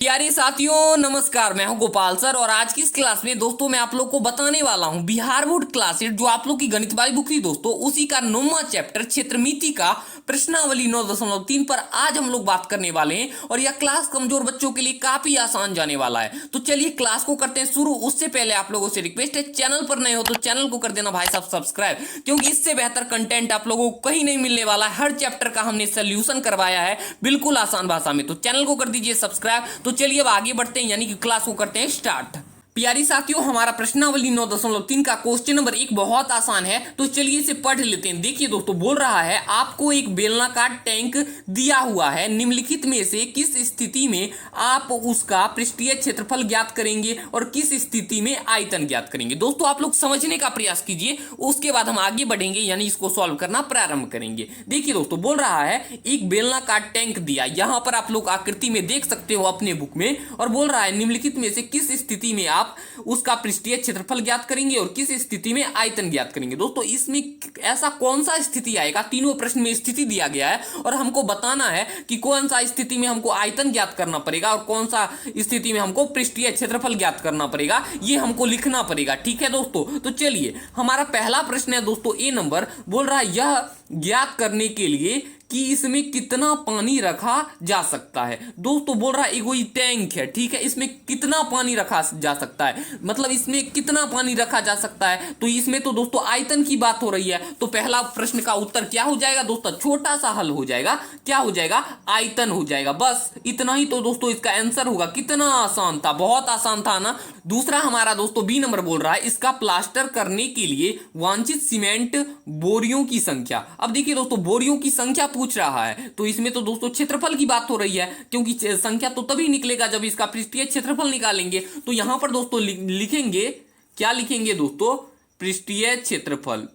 प्यारे साथियों नमस्कार। मैं हूं गोपाल सर और आज की इस क्लास में दोस्तों मैं आप लोग को बताने वाला हूं बिहार बोर्ड क्लासेज जो आप लोग की गणित वाली बुक थी दोस्तों उसी का 9वां चैप्टर क्षेत्रमिति का प्रश्नावली 9.3 पर आज हम लोग बात करने वाले हैं और यह क्लास कमजोर बच्चों के लिए काफी आसान जाने वाला है। तो चलिए क्लास को करते हैं शुरू। उससे पहले आप लोगों से रिक्वेस्ट है, चैनल पर नए हो तो चैनल को कर देना भाई साहब सब्सक्राइब, क्योंकि इससे बेहतर कंटेंट आप लोगों को कहीं नहीं मिलने वाला है। हर चैप्टर का हमने सोल्यूशन करवाया है बिल्कुल आसान भाषा में, तो चैनल को कर दीजिए सब्सक्राइब। तो चलिए अब आगे बढ़ते हैं, यानी कि क्लास को करते हैं स्टार्ट। प्यारी साथियों हमारा प्रश्नावली 9.3 का क्वेश्चन नंबर 1 बहुत आसान है, तो चलिए इसे पढ़ लेते हैं। देखिए दोस्तों बोल रहा है आपको एक बेलनाकार टैंक दिया हुआ है, निम्नलिखित में से किस स्थिति में आप उसका पृष्ठीय क्षेत्रफल ज्ञात करेंगे और किस स्थिति में आयतन ज्ञात करेंगे। दोस्तों आप लोग समझने का प्रयास कीजिए, उसके बाद हम आगे बढ़ेंगे, यानी इसको सॉल्व करना प्रारंभ करेंगे। देखिए दोस्तों बोल रहा है एक बेलनाकार टैंक दिया, यहां पर आप लोग आकृति में देख सकते हो अपने बुक में, और बोल रहा है निम्नलिखित में से किस स्थिति में आप उसका पृष्ठीय क्षेत्रफल ज्ञात करेंगे और किस स्थिति में आयतन ज्ञात करेंगे। दोस्तों इसमें ऐसा कौन सा स्थिति आएगा, तीनों प्रश्न में स्थिति दिया गया है और हमको बताना है कि कौन सा स्थिति में हमको आयतन ज्ञात करना पड़ेगा और कौन सा स्थिति में हमको पृष्ठीय क्षेत्रफल ज्ञात करना पड़ेगा, ये हमको लिखना पड़ेगा। ठीक है दोस्तों, तो चलिए हमारा पहला प्रश्न है दोस्तों ए नंबर, बोल रहा है यह ज्ञात करने के लिए कि इसमें कितना पानी रखा जा सकता है। दोस्तों बोल रहा है एगो टैंक है, ठीक है, इसमें कितना पानी रखा जा सकता है, मतलब इसमें कितना पानी रखा जा सकता है। तो इसमें तो दोस्तों आयतन की बात हो रही है, तो पहला प्रश्न का उत्तर क्या हो जाएगा दोस्तों, छोटा सा हल हो जाएगा, क्या हो जाएगा, आयतन हो जाएगा। बस इतना ही तो दोस्तों इसका आंसर होगा। कितना आसान था, बहुत आसान था ना। दूसरा हमारा दोस्तों बी नंबर बोल रहा है इसका प्लास्टर करने के लिए वांछित सीमेंट बोरियों की संख्या। अब देखिए दोस्तों बोरियों की संख्या पूछ रहा है, तो इसमें तो दोस्तों क्षेत्रफल की बात हो रही है, क्योंकि संख्या तो तभी निकलेगा जब इसका पृष्ठीय क्षेत्रफल निकालेंगे। तो यहां पर दोस्तों लिखेंगे, क्या लिखेंगे दोस्तों, पृष्ठीय क्षेत्रफल,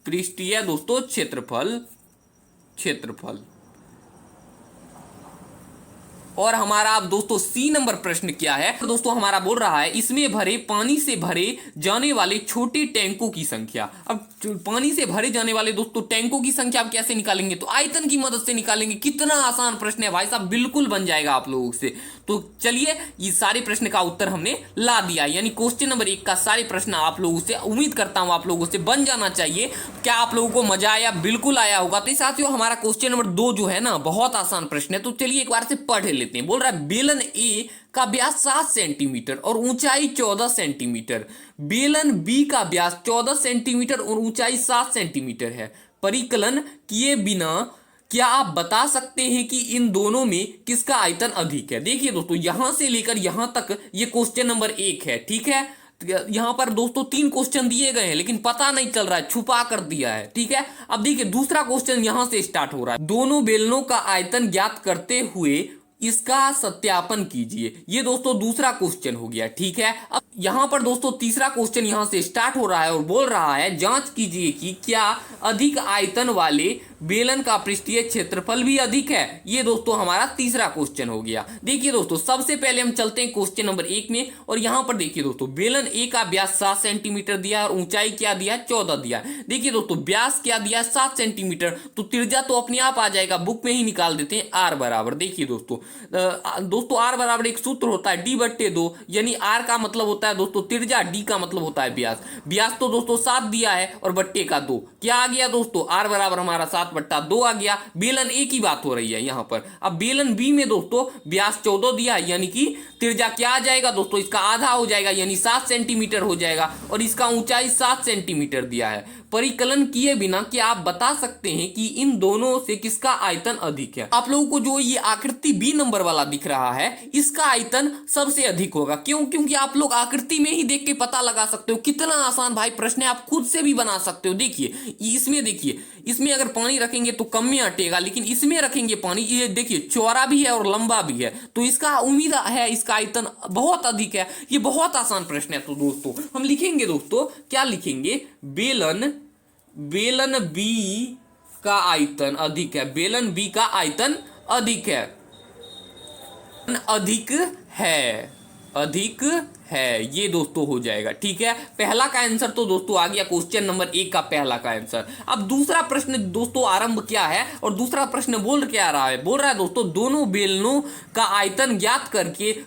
पृष्ठीय दोस्तों क्षेत्रफल। और हमारा अब दोस्तों सी नंबर प्रश्न क्या है, तो दोस्तों हमारा बोल रहा है इसमें भरे पानी से भरे जाने वाले छोटे टैंकों की संख्या। अब पानी से भरे जाने वाले दोस्तों टैंकों की संख्या आप कैसे निकालेंगे, तो आयतन की मदद से निकालेंगे। कितना आसान प्रश्न है भाई साहब, बिल्कुल बन जाएगा आप लोगों से। तो चलिए ये सारे प्रश्न का उत्तर हमने ला दिया, यानी क्वेश्चन नंबर 1 का सारे प्रश्न आप लोगों से, उम्मीद करता हूं आप लोगों से बन जाना चाहिए। क्या आप लोगों को मजा आया, बिल्कुल आया होगा। तो साथियों हमारा क्वेश्चन नंबर 2 जो है ना बहुत आसान प्रश्न है, तो चलिए एक बार से पढ़ लेते हैं। बोल रहा है बेलन ए का व्यास 7 सेंटीमीटर और ऊंचाई 14 सेंटीमीटर, बेलन बी का व्यास 14 सेंटीमीटर और ऊंचाई 7 सेंटीमीटर है। परिकलन किए बिना क्या आप बता सकते हैं कि इन दोनों में किसका आयतन अधिक है। देखिए दोस्तों यहां से लेकर यहां तक ये क्वेश्चन नंबर 1 है, ठीक है। यहां पर दोस्तों 3 क्वेश्चन दिए गए हैं, लेकिन पता नहीं चल रहा है, छुपा कर दिया है, ठीक है। अब देखिए दूसरा क्वेश्चन यहां से स्टार्ट हो रहा है, दोनों बेलनों का आयतन ज्ञात करते हुए इसका सत्यापन कीजिए। ये दोस्तों दूसरा क्वेश्चन हो गया, ठीक है। अब यहां पर दोस्तों तीसरा क्वेश्चन यहां से स्टार्ट हो रहा है और बोल रहा है जांच कीजिए कि क्या अधिक आयतन वाले बेलन का पृष्ठीय क्षेत्रफल भी अधिक है। ये दोस्तों हमारा तीसरा क्वेश्चन हो गया। देखिए दोस्तों सबसे पहले हम चलते हैं क्वेश्चन नंबर 1 में, और यहां पर देखिए दोस्तों बेलन ए का व्यास 7 सेंटीमीटर दिया है और ऊंचाई क्या दिया है, 14 दिया है। देखिए दोस्तों व्यास क्या दिया है, 7 सेंटीमीटर, तो त्रिज्या तो अपने आप आ जाएगा, बुक में ही निकाल देते हैं, आर बराबर। देखिए दोस्तों आर बराबर एक सूत्र होता है d/2, यानी आर का मतलब होता है दोस्तों त्रिज्या, डी का मतलब होता है व्यास। व्यास तो दोस्तों 7 दिया है और बट्टे का 2, क्या आ गया दोस्तों, आर बराबर हमारा 7/2 आ गया। बेलन ए की बात हो रही है यहां पर। अब बेलन बी में दोस्तों व्यास 14 दिया है, यानी कि त्रिज्या क्या आ जाएगा दोस्तों, इसका आधा हो जाएगा, यानी 7 सेंटीमीटर हो जाएगा, और इसका ऊंचाई 7 सेंटीमीटर दिया है। परिकलन किए बिना क्या आप बता सकते हैं कि इन दोनों से किसका आयतन अधिक है। आप लोगों को जो ये आकृति बी नंबर वाला दिख रहा है, इसका आयतन सबसे अधिक होगा। क्यों, क्योंकि आप लोग आकृति में ही देख के पता लगा सकते हो। कितना आसान भाई प्रश्न है, आप खुद से भी बना सकते हो। देखिए इसमें अगर पानी रखेंगे तो कम में अटेगा, लेकिन इसमें रखेंगे पानी, ये देखिए चौड़ा भी है और लंबा भी है, तो इसका उम्मीद है इसका आयतन बहुत अधिक है। ये बहुत आसान प्रश्न है। तो दोस्तों हम लिखेंगे दोस्तों, क्या लिखेंगे, बेलन बी का आयतन अधिक है, बेलन बी का आयतन अधिक है, अधिक है। ये दोस्तों हो जाएगा। ठीक है, पहला का आंसर तो दोस्तों आ गया क्वेश्चन नंबर 1 का पहला का आंसर। अब दूसरा प्रश्न दोस्तों आरंभ क्या है और दूसरा प्रश्न बोल क्या रहा है, बोल रहा है दोस्तों दोनों बेलनों का आयतन ज्ञात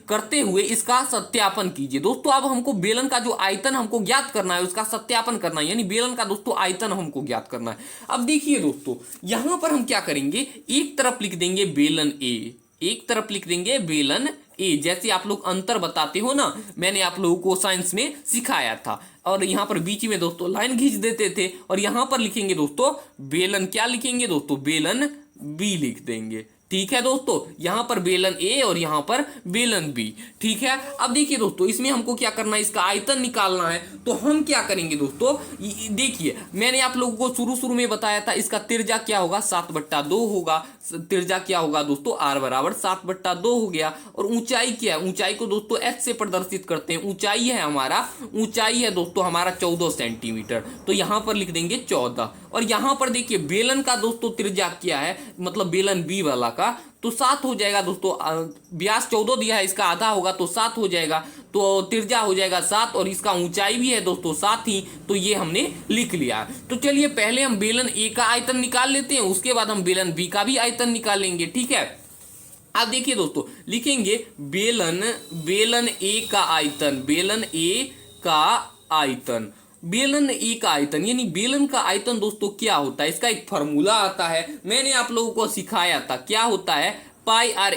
करते हुए इसका सत्यापन कीजिए। दोस्तों अब हमको बेलन का जो आयतन हमको ज्ञात करना है उसका सत्यापन करना है, यानी बेलन का दोस्तों आयतन हमको ज्ञात करना है। अब देखिए दोस्तों यहां पर हम क्या करेंगे, एक तरफ लिख देंगे बेलन ए, एक तरफ लिख देंगे बेलन ए, जैसे आप लोग अंतर बताते हो ना, मैंने आप लोगों को साइंस में सिखाया था। और यहां पर बीच में दोस्तों लाइन खींच देते थे और यहां पर लिखेंगे दोस्तों बेलन, क्या लिखेंगे दोस्तों, बेलन बी लिख देंगे। ठीक है दोस्तों, यहां पर बेलन ए और यहां पर बेलन बी। ठीक है, अब देखिए दोस्तों इसमें हमको क्या करना है, इसका आयतन निकालना है। तो हम क्या करेंगे दोस्तों, देखिए मैंने आप लोगों को शुरू में बताया था इसका त्रिज्या क्या होगा, 7/2 होगा। त्रिज्या क्या होगा दोस्तों, r बराबर 7/2 हो गया। और ऊंचाई क्या है, ऊंचाई को दोस्तों h से प्रदर्शित करते हैं। ऊंचाई है हमारा, ऊंचाई है दोस्तों हमारा 14 सेंटीमीटर, तो यहां पर लिख देंगे 14। और यहां पर देखिए बेलन का दोस्तों त्रिज्या क्या है, मतलब बेलन बी वाला का, तो 7 हो जाएगा दोस्तों। व्यास 14 दिया है, इसका आधा होगा तो 7 हो जाएगा, तो त्रिज्या हो जाएगा 7 और इसका ऊंचाई भी है दोस्तों 7 ही, तो ये हमने लिख लिया। तो चलिए पहले हम बेलन ए का आयतन निकाल लेते हैं, उसके बाद हम बेलन बी का भी आयतन निकालेंगे। ठीक है, अब देखिए दोस्तों लिखेंगे बेलन ए का आयतन, बेलन ए का आयतन, बेलन ए का आयतन, यानी बेलन का आयतन दोस्तों क्या होता है, इसका एक फॉर्मूला आता है, मैंने आप लोगों को सिखाया था। क्या होता है, पाई आर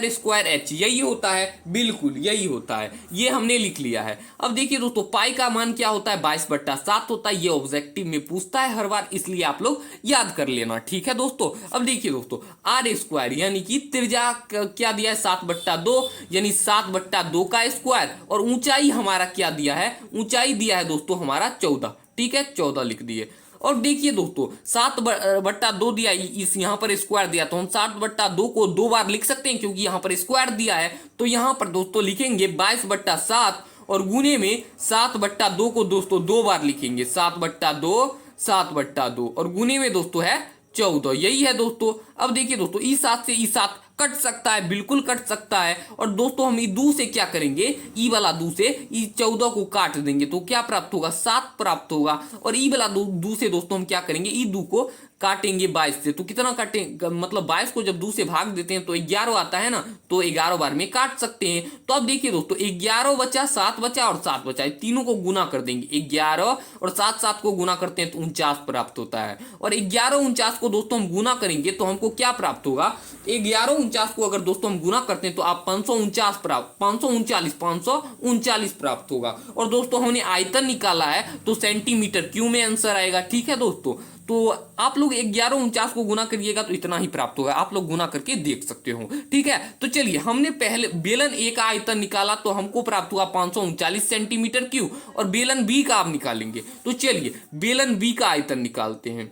स्क्वायर एच, यही होता है, बिल्कुल यही होता है, ये हमने लिख लिया है। अब देखिए दोस्तों पाई का मान क्या होता है, 22/7 होता है। ये ऑब्जेक्टिव में पूछता है हर बार, इसलिए आप लोग याद कर लेना। ठीक है दोस्तों, अब देखिए दोस्तों आर स्क्वायर यानी कि त्रिज्या क्या दिया है, 7/2, यानी 7/2 का स्क्वायर। और ऊंचाई हमारा क्या दिया है, ऊंचाई दिया है दोस्तों हमारा 14। ठीक है, 14 लिख दिए। और देखिए दोस्तों 7/2 दिया, इस यहाँ पर स्क्वायर दिया, तो हम 7/2 को 2 बार लिख सकते हैं क्योंकि यहाँ पर स्क्वायर दिया है। तो यहाँ पर दोस्तों लिखेंगे 22/7 और गुने में 7/2 को दोस्तों 2 बार लिखेंगे, 7/2 और गुने में दोस्तों है 14, यही है दोस्तों। अब देखिए दोस्तों ई 7 से ई 7 कट सकता है, बिल्कुल कट सकता है। और दोस्तों हम ई 2 से क्या करेंगे, ई वाला 2 से ई 14 को काट देंगे, तो क्या प्राप्त होगा, 7 प्राप्त होगा। और ई वाला 2 से दोस्तों हम क्या करेंगे, ई 2 को काटेंगे 22 से, तो कितना काटेंगे, मतलब 22 को जब 2 से भाग देते हैं तो 11 आता है ना, तो 11 बार में काट सकते हैं। तो अब देखिए दोस्तों 11 बचा, 7 बचा और 7 बचा, तीनों को गुना कर देंगे, 11 और 7 को गुना करते हैं तो 49 प्राप्त होता है। और 11 49 को दोस्तों हम गुना करेंगे तो हमको क्या प्राप्त होगा, 11 49 को अगर दोस्तों हम गुना करते हैं तो आप 539 प्राप्त होगा। और दोस्तों हमने आयतन निकाला है तो सेंटीमीटर क्यूब में आंसर आएगा। ठीक है दोस्तों, तो आप लोग 11 49 को गुना करिएगा तो इतना ही प्राप्त होगा, आप लोग गुना करके देख सकते हो। ठीक है, तो चलिए हमने पहले बेलन ए का आयतन निकाला तो हमको प्राप्त हुआ 539 सेंटीमीटर क्यूब, और बेलन बी का आप निकालेंगे। तो चलिए बेलन बी का आयतन निकालते हैं,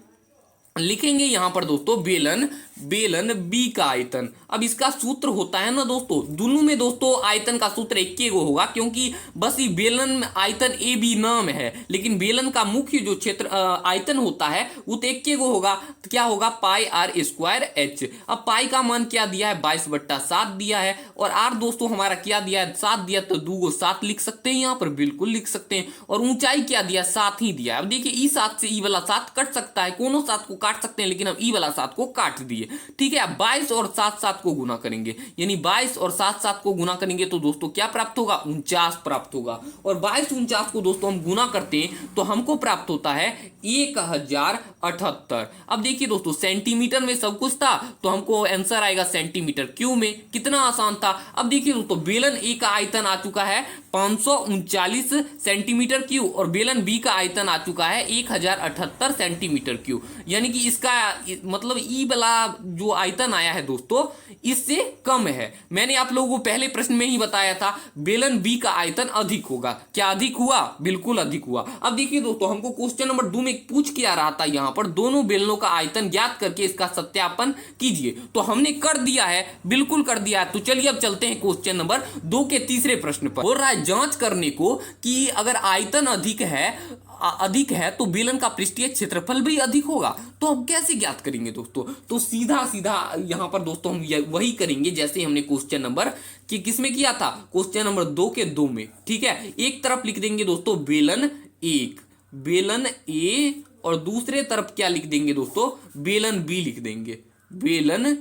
लिखेंगे यहां पर दोस्तों बेलन बी का आयतन। अब इसका सूत्र होता है ना दोस्तों, दोनों में दोस्तों आयतन का सूत्र एक ही होगा, क्योंकि बस ये बेलन में आयतन ए बी नाम है, लेकिन बेलन का मुख्य जो क्षेत्र आयतन होता है वो तो एक ही होगा। तो क्या होगा, पाई आर स्क्वायर एच। अब पाई का मान क्या दिया है, 22/7 दिया है, और आर दोस्तों हमारा क्या दिया है, 7 दिया, तो 2 को 7 लिख सकते हैं, यहाँ पर बिल्कुल लिख सकते हैं। और ऊंचाई क्या दिया, 7 ही दिया है। अब देखिए ई 7 से ई वाला 7 कट सकता है, कोनो 7 को काट सकते हैं, लेकिन हम ई वाला 7 को काट दिए। ठीक है, 22 और 7 को गुना करेंगे, यानी 22 और 7 को गुना करेंगे तो दोस्तों क्या प्राप्त होगा, 49 प्राप्त होगा। और 22 49 को दोस्तों हम गुना करते हैं तो हमको प्राप्त होता है 1078। अब देखिए दोस्तों सेंटीमीटर में सब कुछ था तो हमको आंसर आएगा सेंटीमीटर क्यूब में, कितना आसान था। अब देखिए दोस्तों बेलन ए का आयतन आ चुका है 539 सेंटीमीटर क्यूब, और बेलन बी का आयतन आ चुका है 1078 सेंटीमीटर क्यूब, यानी कि इसका मतलब ई वाला जो आयतन आया है दोस्तों इससे कम है। मैंने आप लोगों को पहले प्रश्न में ही बताया था बेलन बी का आयतन अधिक होगा। क्या अधिक हुआ, बिल्कुल अधिक हुआ। अब देखिए दोस्तों हमको क्वेश्चन नंबर 2 में पूछ के आ रहा था, यहाँ पर दोनों बेलनों का आयतन ज्ञात करके इसका सत्यापन कीजिए, तो हमने कर दिया है, बिल्कुल कर दिया है। तो चलिए अब चलते हैं क्वेश्चन नंबर 2 के तीसरे प्रश्न पर। बोल रहा है जांच करने को कि अगर आयतन अधिक है अधिक है तो बेलन का पृष्ठीय क्षेत्रफल भी अधिक होगा। तो अब कैसे ज्ञात करेंगे दोस्तों? तो सीधा सीधा यहां पर दोस्तों हम वही करेंगे जैसे हमने क्वेश्चन नंबर कि किसमें किया था, क्वेश्चन नंबर 2 के 2 में। ठीक है, एक तरफ लिख देंगे दोस्तों बेलन एक, बेलन ए, और दूसरे तरफ क्या लिख देंगे दोस्तों, बेलन बी लिख देंगे, बेलन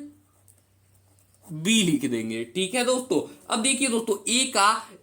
बी लिख देंगे। ठीक है दोस्तों, अब देखिए दोस्तों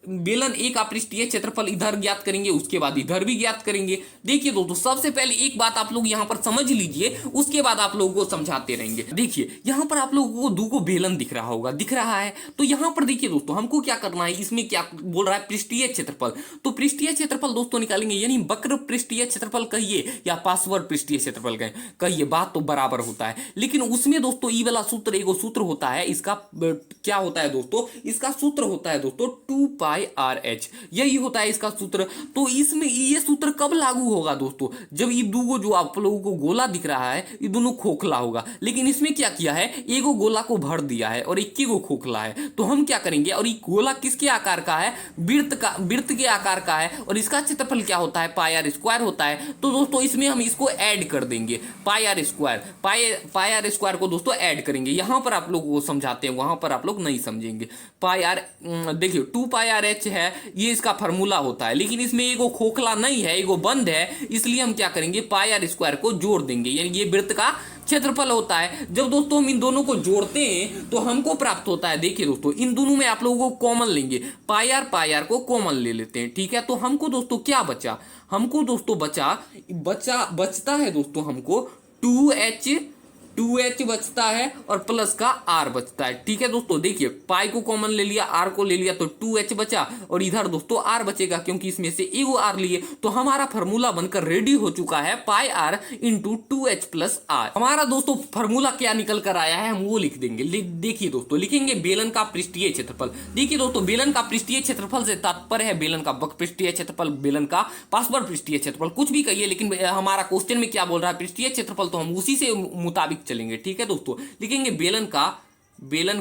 बेलन ए का पृष्ठीय क्षेत्रफल इधर ज्ञात करेंगे, उसके बाद इधर भी ज्ञात करेंगे। देखिए दोस्तों, सबसे पहले एक बात आप लोग यहां पर समझ लीजिए, उसके बाद आप लोगों को समझाते रहेंगे। देखिए यहां पर आप लोगों को दो को बेलन दिख रहा होगा, दिख रहा है। तो यहां पर देखिए दोस्तों, हमको क्या करना है, इसमें क्या बोल रहा है, पृष्ठीय क्षेत्रफल। तो पृष्ठीय क्षेत्रफल दोस्तों निकालेंगे, यानी वक्र पृष्ठीय क्षेत्रफल कहिए या पार्श्व पृष्ठीय क्षेत्रफल कहिए, बात तो बराबर होता है। लेकिन उसमें दोस्तों ई वाला सूत्र, एगो सूत्र होता है, इसका क्या होता है दोस्तों, इसका सूत्र होता है दोस्तों 2πr/h, यही होता है इसका सूत्र। तो इसमें ये सूत्र कब लागू होगा दोस्तों, जब ये दो जो आप लोगों को गोला दिख रहा है, ये दोनों खोखला होगा। लेकिन इसमें क्या किया है, एगो गोला को भर दिया है और एक को खोखला है। तो हम क्या करेंगे, और ये गोला किसके आकार का है, वृत्त के आकार का है, और इसका क्षेत्रफल क्या होता है, πr² होता है। तो दोस्तों इसमें हम इसको ऐड कर देंगे, πr² को दोस्तों ऐड करेंगे। यहां पर आप लोगों को समझाते हैं, वहां पर आप लोग नहीं समझेंगे। देखिए 2πr/h है, ये इसका फार्मूला होता है, लेकिन इसमें एगो खोखला नहीं है, एगो बंद है, इसलिए हम क्या करेंगे, πr² को जोड़ देंगे, यानी ये वृत्त का क्षेत्रफल होता है। जब दोस्तों हम इन दोनों को जोड़ते हैं तो हमको प्राप्त होता है, देखिए दोस्तों इन दोनों में आप लोगों को कॉमन लेंगे, πr को कॉमन ले लेते हैं। ठीक है, तो हमको दोस्तों क्या बचा, हमको दोस्तों बचता है दोस्तों, हमको 2h बचता है और प्लस का r बचता है। ठीक है दोस्तों, देखिए पाई को कॉमन ले लिया, r को ले लिया, तो 2h बचा, और इधर दोस्तों r बचेगा, क्योंकि इसमें से एगो r लिए। तो हमारा फार्मूला बनकर रेडी हो चुका है, πr × 2h + r। हमारा दोस्तों फार्मूला क्या निकल कर आया है, हम वो लिख देंगे। देखिए दोस्तों, लिखेंगे बेलन का पृष्ठीय क्षेत्रफल। देखिए दोस्तों, बेलन का पृष्ठीय क्षेत्रफल से तात्पर्य है बेलन का वक्र पृष्ठीय क्षेत्रफल, बेलन का पार्श्व पृष्ठीय क्षेत्रफल, कुछ भी कहिए, लेकिन हमारा क्वेश्चन में क्या बोल रहा है, पृष्ठीय क्षेत्रफल, तो हम उसी से मुताबिक चलेंगे। ठीक है दोस्तों, लिखेंगे बेलन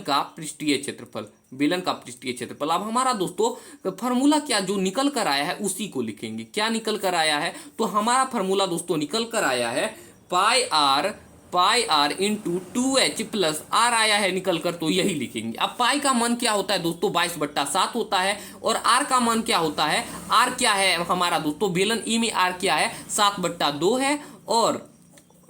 का पृष्ठीय क्षेत्रफल, बेलन का पृष्ठीय क्षेत्रफल। अब हमारा दोस्तों फार्मूला क्या जो निकल कर आया है उसी को लिखेंगे। क्या निकल कर आया है, तो हमारा फार्मूला दोस्तों निकल कर आया है πr × 2h + r आया है निकल कर, तो यही लिखेंगे। अब पाई का मान क्या होता है दोस्तों, 22/7 होता है, और r का मान क्या होता है, r क्या है हमारा दोस्तों, बेलन ई में r क्या है, 7/2 है, और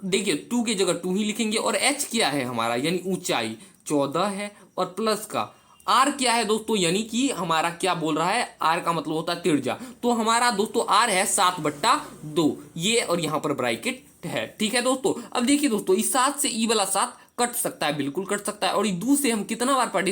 देखिए 2 की जगह 2 ही लिखेंगे, और h क्या है हमारा, यानी ऊंचाई 14 है, और प्लस का r क्या है दोस्तों, यानी कि हमारा क्या बोल रहा है, r का मतलब होता है त्रिज्या। तो हमारा दोस्तों r है 7/2, ये, और यहाँ पर ब्रैकेट है। ठीक है दोस्तों, अब देखिए दोस्तों, इस 7 से ई वाला 7 कट सकता है, बिल्कुल कट सकता है, और ये 2 से हम कितना बार पढ़े,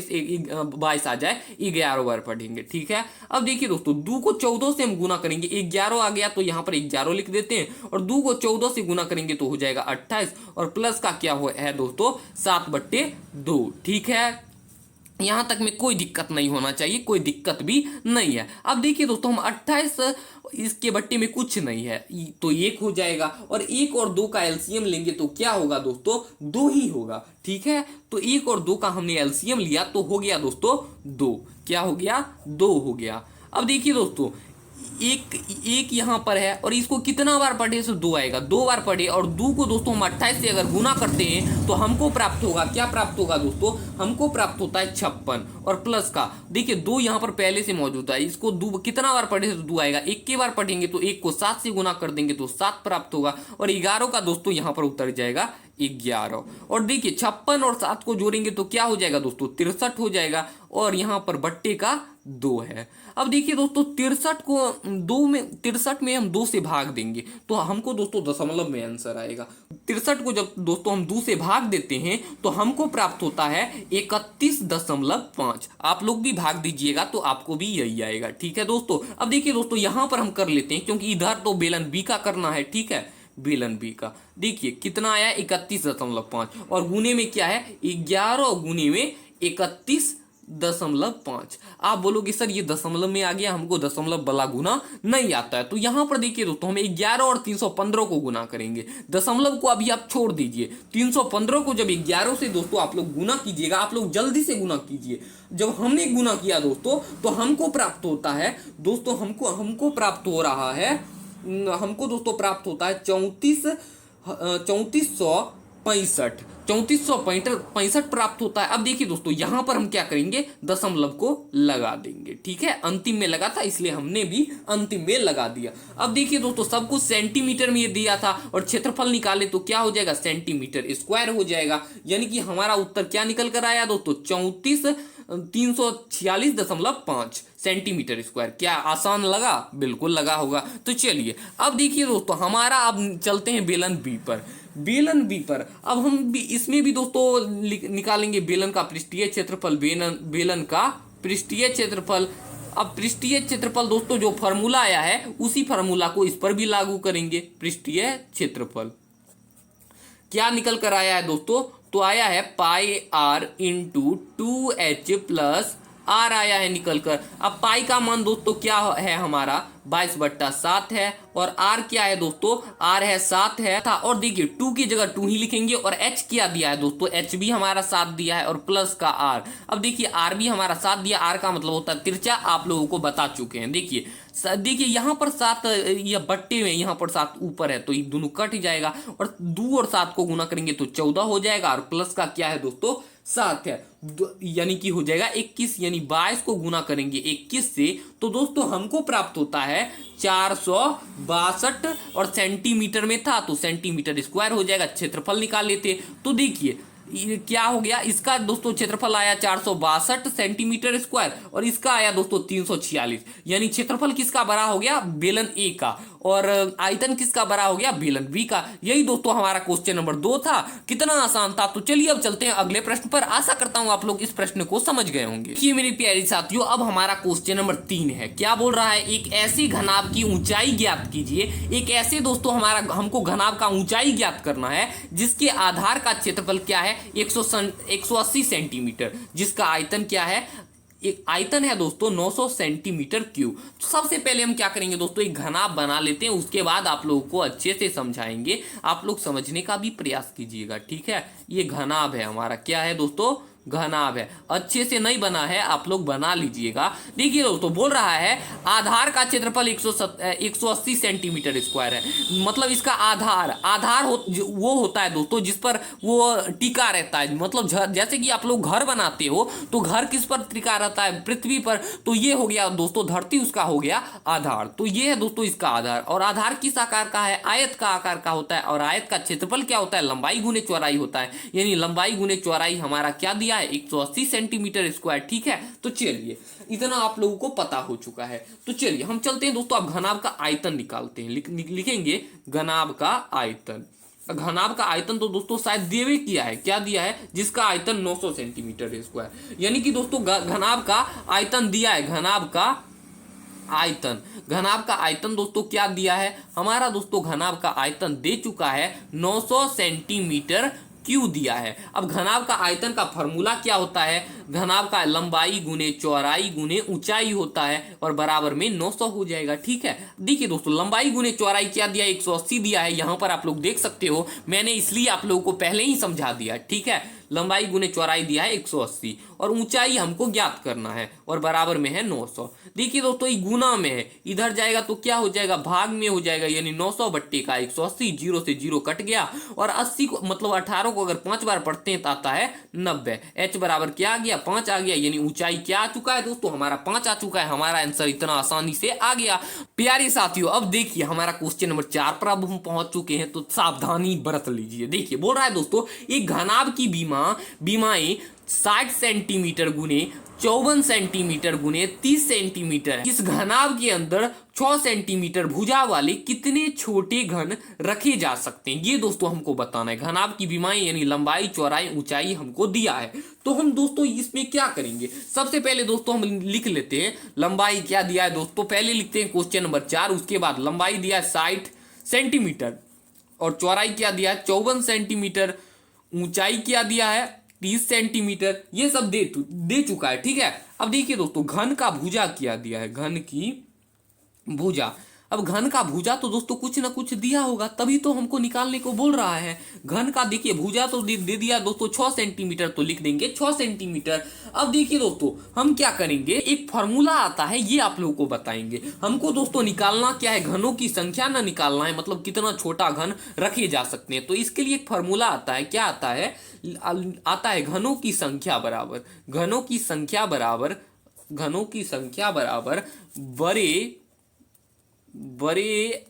22 आ जाए, 11 बार पढ़ेंगे। ठीक है, अब देखिए दोस्तों, 2 को 14 से हम गुना करेंगे, 11 आ गया, तो यहाँ पर 11 लिख देते हैं, और 2 को 14 से गुना करेंगे तो हो जाएगा 28, और प्लस का क्या है दोस्तों, 7/2। ठीक है, यहां तक में कोई दिक्कत नहीं होना चाहिए, कोई दिक्कत भी नहीं है। अब देखिए दोस्तों, हम 28, इसके बट्टे में कुछ नहीं है, तो 1 हो जाएगा, और 1 और 2 का एलसीएम लेंगे तो क्या होगा दोस्तों, 2 ही होगा। ठीक है, तो 1 और 2 का हमने एलसीएम लिया तो हो गया दोस्तों 2। क्या हो गया, 2 हो गया। अब देखिए दोस्तों, एक यहाँ पर है, और इसको कितना बार पढ़े, तो 2 आएगा, 2 बार पढ़े, और 2 को दोस्तों हम 28 से अगर गुना करते हैं तो हमको प्राप्त होगा, क्या प्राप्त होगा दोस्तों, हमको प्राप्त होता है 56, और प्लस का देखिए 2 यहाँ पर पहले से मौजूद है, इसको 2 कितना बार पढ़े तो 2 आएगा, 1 के बार पढ़ेंगे तो 1 को 7 से गुना कर देंगे तो 7 प्राप्त होगा, और 11 का दोस्तों यहाँ पर उतर जाएगा 11, और देखिए 56 और 7 को जोड़ेंगे तो क्या हो जाएगा दोस्तों, 63 हो जाएगा, और यहाँ पर बट्टे का 2 है। अब देखिए दोस्तों, 63 में हम 2 से भाग देंगे तो हमको दोस्तों दशमलव में आंसर आएगा। 63 को जब दोस्तों हम 2 से भाग देते हैं तो हमको प्राप्त होता है 31.5। आप लोग भी भाग दीजिएगा तो आपको भी यही आएगा। ठीक है दोस्तों, अब देखिए दोस्तों, यहां पर हम कर लेते हैं, क्योंकि इधर तो बेलन बी का करना है। ठीक है, बेलन बी का देखिए कितना आया, 31.5, और गुने में क्या है, 11 गुने में 31.5। आप बोलोगे सर ये दशमलव में आ गया, हमको दशमलव वाला गुना नहीं आता है। तो यहां पर देखिए दोस्तों, हम 11 और 315 को गुना करेंगे, दशमलव को अभी आप छोड़ दीजिए। 315 को जब 11 से दोस्तों आप लोग गुना कीजिएगा, आप लोग जल्दी से गुना कीजिए। जब हमने गुना किया दोस्तों तो हमको प्राप्त होता है दोस्तों, हमको प्राप्त हो रहा है हमको दोस्तों प्राप्त होता है 3465 प्राप्त होता है। अब देखिए दोस्तों यहां पर हम क्या करेंगे, दशमलव को लगा देंगे, ठीक है। अंतिम में लगा था इसलिए हमने भी अंतिम में लगा दिया। अब देखिए दोस्तों सब कुछ सेंटीमीटर में ये दिया था और क्षेत्रफल निकाले तो क्या हो जाएगा, सेंटीमीटर स्क्वायर हो जाएगा। यानी कि हमारा उत्तर क्या निकल कर आया दोस्तों, 346.5 सेंटीमीटर स्क्वायर। क्या आसान लगा, बिल्कुल लगा होगा। तो चलिए अब देखिए दोस्तों हमारा, अब चलते हैं बेलन बी पर। बेलन बी पर अब हम भी इसमें भी दोस्तों निकालेंगे बेलन का पृष्ठीय क्षेत्रफल, बेलन का पृष्ठीय क्षेत्रफल। अब पृष्ठीय क्षेत्रफल दोस्तों जो फॉर्मूला आया है उसी फॉर्मूला को इस पर भी लागू करेंगे। पृष्ठीय क्षेत्रफल क्या निकल कर आया है दोस्तों, तो आया है pi R into 2h plus R आया है निकल कर। अब पाई का मान दोस्तों क्या है हमारा 22/7 है और आर क्या है दोस्तों, आर है 7 है था। और देखिए 2 की जगह 2 ही लिखेंगे और एच क्या दिया है दोस्तों, एच भी हमारा 7 दिया है और प्लस का आर। अब देखिए आर भी हमारा 7 दिया, आर का मतलब होता है तिरछा, आप लोगों को बता चुके हैं। देखिए यहाँ पर 7 या बट्टे में यहाँ पर 7 ऊपर है तो ये दोनों कट जाएगा और 2 और 7 को गुना करेंगे तो 14 हो जाएगा और प्लस का क्या है दोस्तों 7 है, यानी कि हो जाएगा 21। यानी 22 को गुना करेंगे 21 से तो दोस्तों हमको प्राप्त होता है 462 और सेंटीमीटर में था तो सेंटीमीटर स्क्वायर हो जाएगा। क्षेत्रफल निकाल लेते तो देखिए क्या हो गया, इसका दोस्तों क्षेत्रफल आया 462 सेंटीमीटर स्क्वायर और इसका आया दोस्तों 346। यानी क्षेत्रफल किसका बड़ा हो गया, बेलन ए का, और आयतन किसका बड़ा हो गया, बेलन बी का। यही दोस्तों हमारा क्वेश्चन नंबर 2 था। कितना आसान था। तो चलिए अब चलते हैं अगले प्रश्न पर। आशा करता हूं आप लोग इस प्रश्न को समझ गए होंगे। देखिए मेरे प्यारे साथियों, अब हमारा क्वेश्चन नंबर 3 है। क्या बोल रहा है, एक ऐसे घनाभ की ऊंचाई ज्ञात कीजिए। एक ऐसे दोस्तों हमको घनाभ का ऊंचाई ज्ञात करना है जिसके आधार का क्षेत्रफल क्या है 180 सेंटीमीटर, जिसका आयतन क्या है, एक आयतन है दोस्तों 900 सेंटीमीटर क्यूब। तो सबसे पहले हम क्या करेंगे दोस्तों, एक घनाभ बना लेते हैं, उसके बाद आप लोगों को अच्छे से समझाएंगे। आप लोग समझने का भी प्रयास कीजिएगा, ठीक है। ये घनाभ है हमारा, क्या है दोस्तों, घनाभ है। अच्छे से नहीं बना है, आप लोग बना लीजिएगा। देखिए दोस्तों बोल रहा है आधार का क्षेत्रफल 180 सेंटीमीटर स्क्वायर है। मतलब इसका आधार वो होता है दोस्तों जिस पर वो टिका रहता है। मतलब जैसे कि आप लोग घर बनाते हो तो घर किस पर टिका रहता है, पृथ्वी पर। तो ये हो गया दोस्तों धरती, उसका हो गया आधार। तो ये है दोस्तों इसका आधार। और आधार किस आकार का है, आयत का आकार का होता है। और आयत का क्षेत्रफल क्या होता है, लंबाई गुने चौड़ाई होता है। यानी लंबाई गुने चौड़ाई हमारा क्या दिया है 180 सेंटीमीटर स्क्वायर, ठीक है। तो चलिए इतना आप लोगों को पता हो चुका है। तो चलिए हम चलते हैं दोस्तों, अब घनाभ का आयतन निकालते हैं। लिखेंगे घनाभ का आयतन। घनाभ का आयतन तो दोस्तों शायद देवे किया है, क्या दिया है, जिसका आयतन 900 सेंटीमीटर स्क्वायर। यानी कि दोस्तों घनाभ का आयतन दिया है, घनाभ का आयतन दोस्तों क्या दिया है हमारा, दोस्तों घनाभ का आयतन दे चुका है 900 सेंटीमीटर क्यों दिया है। अब घनाभ का आयतन का फॉर्मूला क्या होता है, घनाभ का लंबाई गुने चौड़ाई गुने ऊंचाई होता है और बराबर में 900 हो जाएगा, ठीक है। देखिए दोस्तों लंबाई गुने चौड़ाई क्या दिया, 180 दिया है। यहां पर आप लोग देख सकते हो, मैंने इसलिए आप लोगों को पहले ही समझा दिया, ठीक है। लंबाई गुने चौड़ाई दिया है 180 और ऊंचाई हमको ज्ञात करना है और बराबर में है 900। देखिए दोस्तों ये गुना में है, इधर जाएगा तो क्या हो जाएगा, भाग में हो जाएगा। यानी 900 बट्टे का 180, 0 से 0 कट गया और 80 को मतलब 18 को अगर 5 बार पढ़ते हैं तो आता है 90। एच बराबर क्या आ गया, 5 आ गया। यानी ऊंचाई क्या आ चुका है दोस्तों, हमारा 5 आ चुका है। हमारा आंसर इतना आसानी से आ गया। प्यारे साथियों अब देखिए हमारा क्वेश्चन नंबर 4 पर अब हम पहुंच चुके हैं, तो सावधानी बरत लीजिए। देखिए बोल रहा है दोस्तों एक घनाभ की बीमाएं 60 सेंटीमीटर गुने 54 सेंटीमीटर गुने 30 सेंटीमीटर। इस घनाभ के अंदर 6 सेंटीमीटर भुजा वाले कितने छोटे घन रखे जा सकते हैं, ये दोस्तों हमको बताना है। घनाभ की बीमाएं यानी लंबाई चौड़ाई ऊंचाई हमको दिया है। तो हम दोस्तों इसमें क्या करेंगे, सबसे पहले दोस्तों हम लिख लेते हैं लंबाई क्या दिया है दोस्तों। पहले लिखते हैं क्वेश्चन नंबर 4, उसके बाद लंबाई दिया है 60 सेंटीमीटर और चौड़ाई क्या दिया है 54 सेंटीमीटर, ऊंचाई क्या दिया है 30 सेंटीमीटर। ये सब दे चुका है, ठीक है। अब देखिए दोस्तों घन का भुजा क्या दिया है, घन की भुजा। अब घन का भुजा तो दोस्तों कुछ ना कुछ दिया होगा, तभी तो हमको निकालने को बोल रहा है। घन का देखिए भुजा तो दे दिया दोस्तों 6 सेंटीमीटर, तो लिख देंगे 6 सेंटीमीटर। अब देखिए दोस्तों हम क्या करेंगे, एक फॉर्मूला आता है, ये आप लोगों को बताएंगे। हमको दोस्तों निकालना क्या है, घनों की संख्या ना निकालना है, मतलब कितना छोटा घन रखे जा सकते हैं। तो इसके लिए एक फॉर्मूला आता है, क्या आता है, आता है घनों की संख्या बराबर, घनों की संख्या बराबर, घनों की संख्या बराबर बड़े बड़े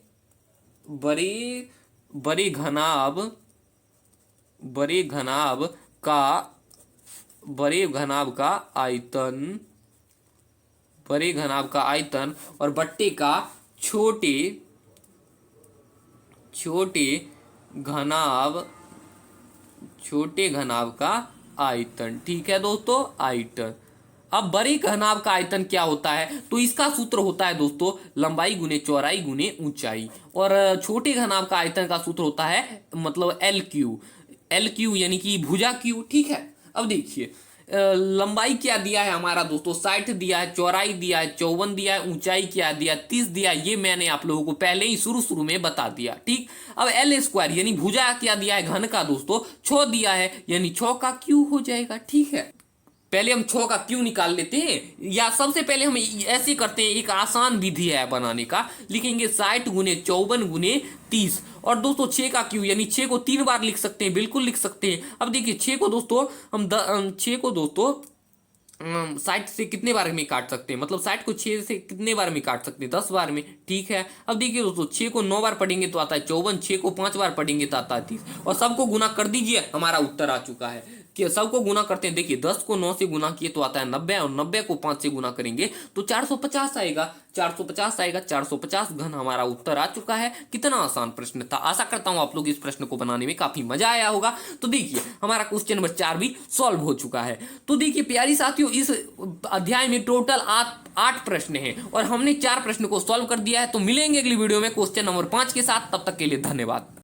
बड़े बड़े घनाभ, बड़े घनाभ का, बड़े घनाभ का आयतन, बड़े घनाभ का आयतन और बट्टे का छोटे छोटे घनाभ, छोटे घनाभ का आयतन। ठीक है दोस्तों, आयतन। अब बड़े घनाभ का आयतन क्या होता है, तो इसका सूत्र होता है दोस्तों लंबाई गुने चौड़ाई गुने ऊंचाई, और छोटे घनाभ का आयतन का सूत्र होता है मतलब एल क्यू, एल क्यू यानी कि भुजा क्यू। ठीक है, अब देखिए लंबाई क्या दिया है हमारा दोस्तों 60 दिया है, चौड़ाई दिया है 54 दिया है, ऊंचाई क्या दिया 30 दिया, ये मैंने आप लोगों को पहले ही शुरू में बता दिया। ठीक, अब एल स्क्वायर यानी भुजा क्या दिया है घन का दोस्तों 6 दिया है, यानी 6 का क्यू हो जाएगा। ठीक है, पहले हम 6 का क्यू निकाल लेते हैं, या सबसे पहले हम ऐसे करते हैं, एक आसान विधि है बनाने का, लिखेंगे 60 गुने 54 गुने 30, और दोस्तों 6 का क्यू यानी 6 को 3 बार लिख सकते हैं, बिल्कुल लिख सकते हैं। अब देखिए 6 को दोस्तों हम 6 को दोस्तों 60 से कितने बार में काट सकते हैं, मतलब 60 को 6 से कितने बार में काट सकते हैं, 10 बार में। ठीक है, अब देखिए दोस्तों 6 को 9 बार पढ़ेंगे तो आता है 54, 6 को 5 बार पढ़ेंगे तो आता है 30, और सबको गुना कर दीजिए, हमारा उत्तर आ चुका है। कि सबको गुना करते हैं, देखिए 10 को 9 से गुना किए तो आता है 90, और 90 को 5 से गुना करेंगे तो 450 आएगा, 450 आएगा, 450 घन हमारा उत्तर आ चुका है। कितना आसान प्रश्न था, आशा करता हूं आप लोग इस प्रश्न को बनाने में काफी मजा आया होगा। तो देखिए हमारा क्वेश्चन नंबर 4 भी सॉल्व हो चुका है। तो देखिए प्यारी साथियों, इस अध्याय में टोटल 8 प्रश्न हैं और हमने 4 प्रश्न को सॉल्व कर दिया है। तो मिलेंगे अगली वीडियो में क्वेश्चन नंबर 5 के साथ, तब तक के लिए धन्यवाद।